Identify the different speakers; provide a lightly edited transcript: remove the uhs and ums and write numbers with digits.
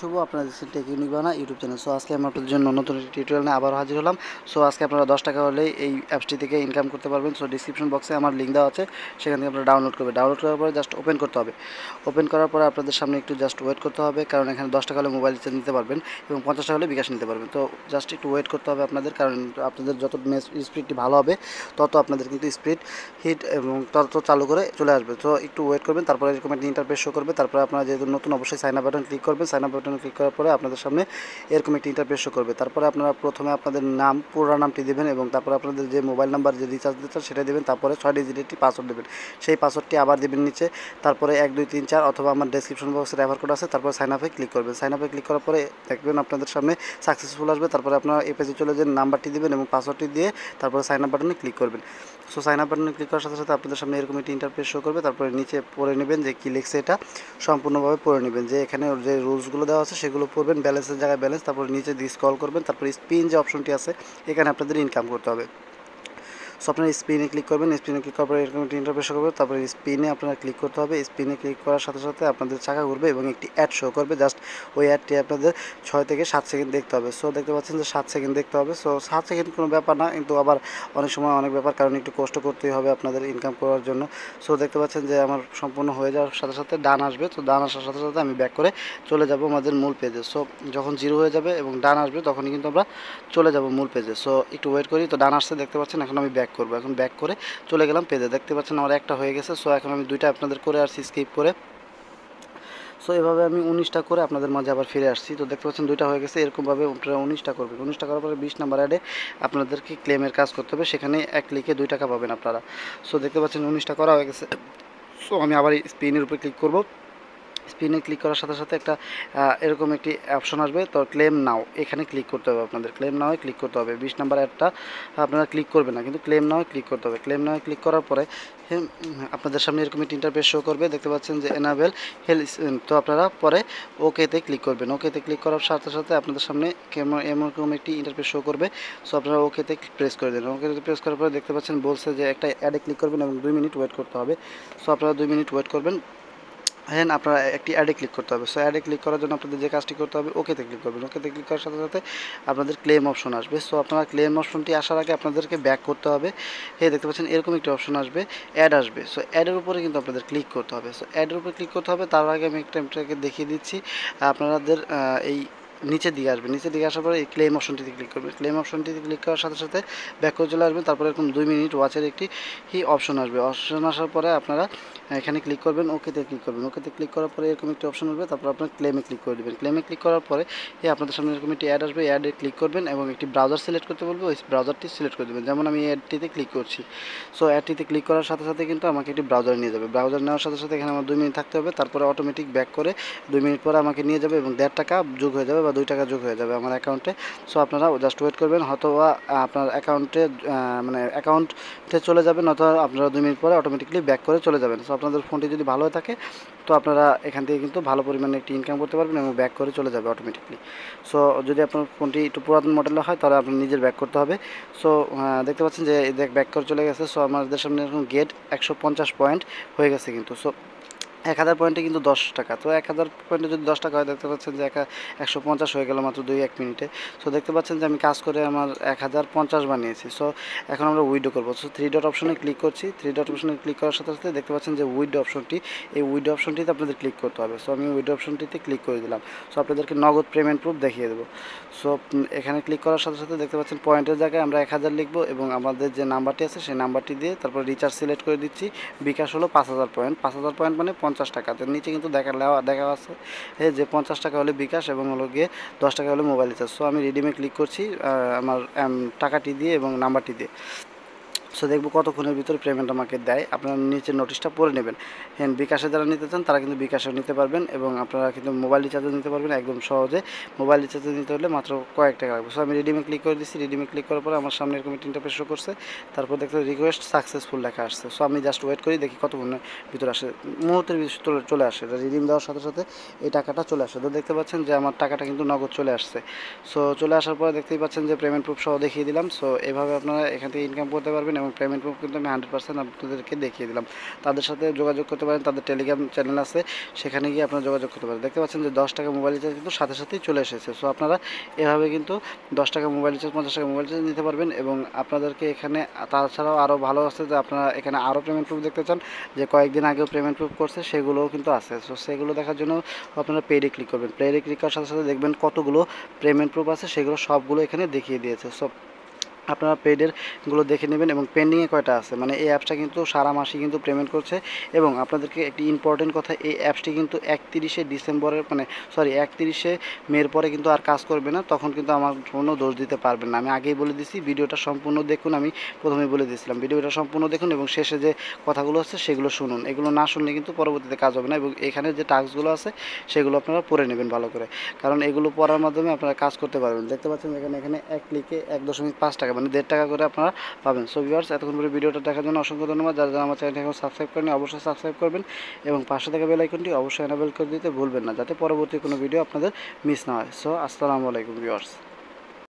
Speaker 1: শুভ, আপনারা দেখছেন tech unique Bangla YouTube channel. So আজকে আমি আপনাদের জন্য নতুন একটি টিউটোরিয়াল নিয়ে আবার হাজির হলাম। সো আজকে আপনারা 10 টাকা হলেই এই অ্যাপসটি থেকে ইনকাম করতে পারবেন। সো ডিসক্রিপশন বক্সে আমার লিঙ্ক দেওয়া আছে, সেখান থেকে আপনারা ডাউনলোড করবেন। ডাউনলোড করার পরে জাস্ট ওপেন করতে হবে। ওপেন করার পরে আপনাদের সামনে একটু জাস্ট ওয়েট করতে হবে, কারণ এখানে 10 টাকা হলে মোবাইল রিচার্জ নিতে পারবেন এবং 50 টাকা হলে বিকাশ নিতে পারবেন। তো জাস্ট একটু ওয়েট করতে হবে আপনাদের, কারণ আপনাদের যত স্পিডটি ভালো হবে তত আপনাদের কিন্তু স্পিড হিট এবং তত চালু করে চলে আসবে। তো একটু ওয়েট করবেন, তারপরে এরকম একটা ইন্টারফেস শো করবে। তারপরে আপনারা যেহেতু নতুন অবশ্যই সাইন আপ বাটন ক্লিক করবেন। সাইন আপ বাটনে ক্লিক করার পরে আপনাদের সামনে এরকম একটি ইন্টারফেস শো করবে। তারপরে আপনারা প্রথমে আপনাদের নাম, পুরো নামটি দেবেন এবং তারপরে আপনাদের যে মোবাইল নাম্বার যে রিচার্জ দিতে সেটা দেবেন। তারপরে 6 ডিজিট একটি পাসওয়ার্ড দেবেন, সেই পাসওয়ার্ডটি আবার দেবেন নিচে। তারপরে 1 2 3 4 অথবা আমার ডেসক্রিপশন বক্সে রেফার কোড আছে। তারপরে সাইন আপে ক্লিক করবেন। সাইন আপে ক্লিক করার পরে দেখবেন আপনাদের সামনে সাকসেসফুল আসবে। তারপরে আপনারা এই পেজে চলে যে নাম্বারটি দেবেন এবং পাসওয়ার্ডটি দিয়ে তারপরে সাইন আপ বাটনে ক্লিক করবেন। সো সাইন আপ বাটনে ক্লিক করার সাথে সাথে আপনাদের সামনে এরকম একটি ইন্টারফেস শো করবে। তারপরে নিচে পড়ে নেবেন যে কী লিখছে, এটা সম্পূর্ণভাবে পড়ে নেবেন, যে এখানে যে রুলসগুলো দেওয়া আছে সেগুলো পড়বেন। ব্যালেন্সের জায়গায় ব্যালেন্স, তারপরে নিচে দিয়ে স্ক্রল করবেন। তারপরে স্পিন যে অপশনটি আছে এখানে আপনাদের ইনকাম করতে হবে। সো আপনারা স্পিনে ক্লিক করবেন। স্পিনে ক্লিক করার পরে এরকম একটি ইন্টারফেস শো করবে। তারপরে স্পিনে আপনারা ক্লিক করতে হবে। স্পিনে ক্লিক করার সাথে সাথে আপনাদের চাকা ঘুরবে এবং একটি অ্যাড শো করবে। জাস্ট ওই অ্যাডটি আপনাদের 6 থেকে 7 সেকেন্ড দেখতে হবে। সো দেখতে পাচ্ছেন যে 7 সেকেন্ড দেখতে হবে। সো 7 সেকেন্ড কোনো ব্যাপার না, কিন্তু আবার অনেক সময় অনেক ব্যাপার, কারণ একটু কষ্ট করতেই হবে আপনাদের ইনকাম করার জন্য। সো দেখতে পাচ্ছেন যে আমার সম্পূর্ণ হয়ে যাওয়ার সাথে সাথে ডান আসবে। তো ডান আসার সাথে সাথে আমি ব্যাক করে চলে যাব আমাদের মূল পেজে। সো যখন 0 হয়ে যাবে এবং ডান আসবে তখনই কিন্তু আমরা চলে যাব মূল পেজে। সো একটু ওয়েট করি। তো ডান আসছে দেখতে পাচ্ছেন, এখন আমি ব্যাক করব। এখন ব্যাক করে চলে গেলাম পেজে। দেখতে পাচ্ছেন আমার একটা হয়ে গেছে। সো এখন আমি 2টা আপনাদের করে আসছি স্কিপ করে। সো এভাবে আমি 19টা করে আপনাদের মাঝে আবার ফিরে আসছি। তো দেখতে পাচ্ছেন 2টা হয়ে গেছে। এরকমভাবে আপনারা 19টা করবেন। 19টা করার পরে 20 নাম্বার অ্যাডে আপনাদেরকে ক্লেমের কাজ করতে হবে, সেখানে 1 ক্লিকে 2 টাকা পাবেন আপনারা। সো দেখতে পাচ্ছেন 19টা করা হয়ে গেছে। সো আমি আবার স্পিনের উপরে ক্লিক করব। স্পিনে ক্লিক করার সাথে সাথে একটা এরকম একটি অপশন আসবে। তো ক্লেম নাও, এখানে ক্লিক করতে হবে আপনাদের। ক্লেম নাও ক্লিক করতে হবে। 20 নাম্বার অ্যাডটা আপনারা ক্লিক করবেন না, কিন্তু ক্লেম নাও ক্লিক করতে হবে। ক্লেম নাও ক্লিক করার পরে আপনাদের সামনে এরকম একটি ইন্টারফেস শো করবে। দেখতে পাচ্ছেন যে এনাবেল হেলথ। তো আপনারা পরে ওকেতে ক্লিক করবেন। ওকেতে ক্লিক করার সাথে সাথে আপনাদের সামনে এরকম একটি ইন্টারফেস শো করবে। সো আপনারা ওকেতে প্রেস করে দেবেন। ওকেতে প্রেস করার পরে দেখতে পাচ্ছেন বলছে যে একটা অ্যাডে ক্লিক করবেন এবং 2 মিনিট ওয়েট করতে হবে। সো আপনারা 2 মিনিট ওয়েট করবেন। হ্যাঁ, আপনারা একটি অ্যাডে ক্লিক করতে হবে। সো অ্যাডে ক্লিক করার জন্য আপনাদের যে কাজটি করতে হবে, ওকেতে ক্লিক করবেন। ওকেতে ক্লিক করার সাথে সাথে আপনাদের ক্লেম অপশন আসবে। সো আপনারা ক্লেম অপশনটি আসার আগে আপনাদেরকে ব্যাক করতে হবে। হ্যাঁ, দেখতে পাচ্ছেন এরকম একটি অপশন আসবে, অ্যাড আসবে। সো অ্যাডের উপরে কিন্তু আপনাদের ক্লিক করতে হবে। সো অ্যাডের উপরে ক্লিক করতে হবে। তার আগে আমি আপনাকে দেখিয়ে দিচ্ছি আপনাদের এই নিচের দিকে আসবে। নিচের দিকে আসার পরে এই ক্লেম অপশনটিতে ক্লিক করবেন। ক্লেম অপশনটিতে ক্লিক করার সাথে সাথে ব্যাক করে চলে আসবেন। তারপরে এরকম 2 মিনিট ওয়াচের একটি অপশন আসবে। অপশন আসার পরে আপনারা এখানে ক্লিক করবেন, ওকেতে ক্লিক করবেন। ওকেতে ক্লিক করার পরে এরকম একটি অপশন আসবে। তারপর আপনার ক্লেমে ক্লিক করে দেবেন। ক্লেমে ক্লিক করার পরে আপনাদের সামনে এরকম একটি অ্যাড আসবে। অ্যাডে ক্লিক করবেন এবং একটি ব্রাউজার সিলেক্ট করতে বলবে, ওই ব্রাউজারটি সিলেক্ট করে দেবেন। যেমন আমি এই অ্যাডটিতে ক্লিক করছি। সো অ্যাডটিতে ক্লিক করার সাথে সাথে কিন্তু আমাকে একটি ব্রাউজার নিয়ে যাবে। ব্রাউজার নেওয়ার সাথে সাথে এখানে আমার 2 মিনিট থাকতে হবে। তারপরে অটোমেটিক ব্যাক করে 2 মিনিট পরে আমাকে নিয়ে যাবে এবং 1.5 টাকা যোগ হয়ে যাবে বা 2 টাকা যোগ হয়ে যাবে আমার অ্যাকাউন্টে। সো আপনারা জাস্ট ওয়েট করবেন, হয়তো আপনার অ্যাকাউন্টে মানে অ্যাকাউন্টে চলে যাবেন, অথবা আপনারা 2 মিনিট পরে অটোমেটিকলি ব্যাক করে চলে যাবেন। সো আপনাদের ফোনটি যদি ভালো হয়ে থাকে তো আপনারা এখান থেকে কিন্তু ভালো পরিমাণে একটি ইনকাম করতে পারবেন এবং ব্যাক করে চলে যাবে অটোমেটিকলি। সো যদি আপনার ফোনটি একটু পুরাতন মডেলের হয় তাহলে আপনার নিজের ব্যাক করতে হবে। সো দেখতে পাচ্ছেন যে ব্যাক করে চলে গেছে। সো আমাদের সামনে এখন গেট 150 পয়েন্ট হয়ে গেছে কিন্তু। সো 1000 পয়েন্টে কিন্তু 10 টাকা। তো 1000 পয়েন্টে যদি 10 টাকা হয়, দেখতে পাচ্ছেন যে 150 হয়ে গেল মাত্র 2-1 মিনিটে। সো দেখতে পাচ্ছেন যে আমি কাজ করে আমার 1050 বানিয়েছি। সো এখন আমরা উইথড্র করবো। সো 3 ডট অপশনে ক্লিক করছি। 3 ডট অপশনে ক্লিক করার সাথে সাথে দেখতে পাচ্ছেন যে উইথড্র অপশনটি, এই উইথড্র অপশনটিতে আপনাদের ক্লিক করতে হবে। সো আমি উইথড্র অপশনটিতে ক্লিক করে দিলাম। সো আপনাদেরকে নগদ পেমেন্ট প্রুফ দেখিয়ে দেবো। সো এখানে ক্লিক করার সাথে সাথে দেখতে পাচ্ছেন পয়েন্টের জায়গায় আমরা 1000 লিখবো এবং আমাদের যে নাম্বারটি আছে সেই নাম্বারটি দিয়ে তারপর রিচার্জ সিলেক্ট করে দিচ্ছি। বিকাশ হলো 5000 পয়েন্ট। 5000 পয়েন্ট মানে 50 টাকা। তো নিচে কিন্তু দেখা আছে যে 50 টাকা হলে বিকাশ এবং হলো গিয়ে 10 টাকা হলে মোবাইল রিচার্জ। সো আমি রিডিমে ক্লিক করছি আমার টাকাটি দিয়ে এবং নাম্বারটি দিয়ে। সো দেখবো কতক্ষণের ভিতরে পেমেন্ট আমাকে দেয়। আপনারা নিচে নোটিশটা পড়ে নেবেন। হ্যাঁ, বিকাশে যারা নিতে চান তারা কিন্তু বিকাশেও নিতে পারবেন এবং আপনারা কিন্তু মোবাইল রিচার্জও নিতে পারবেন একদম সহজে। মোবাইল রিচার্জে নিতে হলে মাত্র কয়েক টাকা লাগবে। সো আমি রিডিমে ক্লিক করে দিচ্ছি। রিডিমে ক্লিক করার পরে আমার সামনে এরকম একটা ইন্টারফেস শো করছে। তারপর দেখতে রিকোয়েস্ট সাকসেসফুল লেখা আসছে। সো আমি জাস্ট ওয়েট করি, দেখি কতক্ষণের ভিতরে আসে। মুহূর্তের ভিতরে চলে আসে। রিডিম দেওয়ার সাথে সাথে এই টাকাটা চলে আসে। তো দেখতে পাচ্ছেন যে আমার টাকাটা কিন্তু নগদ চলে আসছে। সো চলে আসার পরে দেখতেই পাচ্ছেন যে পেমেন্ট প্রুফ সহ দেখিয়ে দিলাম। সো এভাবে আপনারা এখান থেকে ইনকাম করতে পারবেন এবং এবং পেমেন্ট প্রুফ কিন্তু আমি 100% আপনাদেরকে দেখিয়ে দিলাম। তাদের সাথে যোগাযোগ করতে পারেন, তাদের টেলিগ্রাম চ্যানেল আছে, সেখানে গিয়ে আপনারা যোগাযোগ করতে পারেন। দেখতে পাচ্ছেন যে 10 টাকা মোবাইল রিচার্জ কিন্তু সাথে সাথেই চলে এসেছে। সো আপনারা এভাবে কিন্তু 10 টাকা মোবাইল রিচার্জ, 50 টাকা মোবাইল রিচার্জ নিতে পারবেন। এবং আপনাদেরকে এখানে তাছাড়াও আরও ভালো আছে যে আপনারা এখানে আরও পেমেন্ট প্রুফ দেখতে চান, যে কয়েকদিন আগেও পেমেন্ট প্রুফ করছে, সেগুলোও কিন্তু আছে। সো সেগুলো দেখার জন্য আপনারা পেডে ক্লিক করবেন। পেডে ক্লিক করার সাথে সাথে দেখবেন কতগুলো পেমেন্ট প্রুফ আছে, সেগুলো সবগুলো এখানে দেখিয়ে দিয়েছে। সো আপনারা পেডেরগুলো দেখে নেবেন। এবং পেন্ডিংয়ে কয়টা আছে, মানে এই অ্যাপসটা কিন্তু সারা মাসই কিন্তু পেমেন্ট করছে। এবং আপনাদেরকে একটি ইম্পর্টেন্ট কথা, এই অ্যাপসটি কিন্তু 31শে ডিসেম্বরের 31শে মের পরে কিন্তু আর কাজ করবে না। তখন কিন্তু আমার কোনো দোষ দিতে পারবেন না। আমি আগেই বলে দিছি, ভিডিওটা সম্পূর্ণ দেখুন। আমি প্রথমেই বলে দিয়েছিলাম ভিডিওটা সম্পূর্ণ দেখুন এবং শেষে যে কথাগুলো আছে সেগুলো শুনুন। এগুলো না শুনলে কিন্তু পরবর্তীতে কাজ হবে না। এবং এখানে যে টাস্কগুলো আছে সেগুলো আপনারা পড়ে নেবেন ভালো করে, কারণ এগুলো পড়ার মাধ্যমে আপনারা কাজ করতে পারবেন। দেখতে পাচ্ছেন এখানে এক ক্লিকে 1.5 টাকা, মানে 1.5 টাকা করে আপনারা পাবেন। সো ভিউয়ার্স, এতক্ষণ পরে ভিডিওটা দেখার জন্য অসংখ্য ধন্যবাদ। যারা যারা আমার চ্যানেলটি এখন সাবস্ক্রাইব করেনি অবশ্যই সাবস্ক্রাইব করবেন এবং পাশে থাকা বেল আইকনটি অবশ্যই এনাবেল করে দিতে ভুলবেন না, যাতে পরবর্তী কোনো ভিডিও আপনাদের মিস না হয়। সো আসসালামু আলাইকুম ভিউয়ার্স।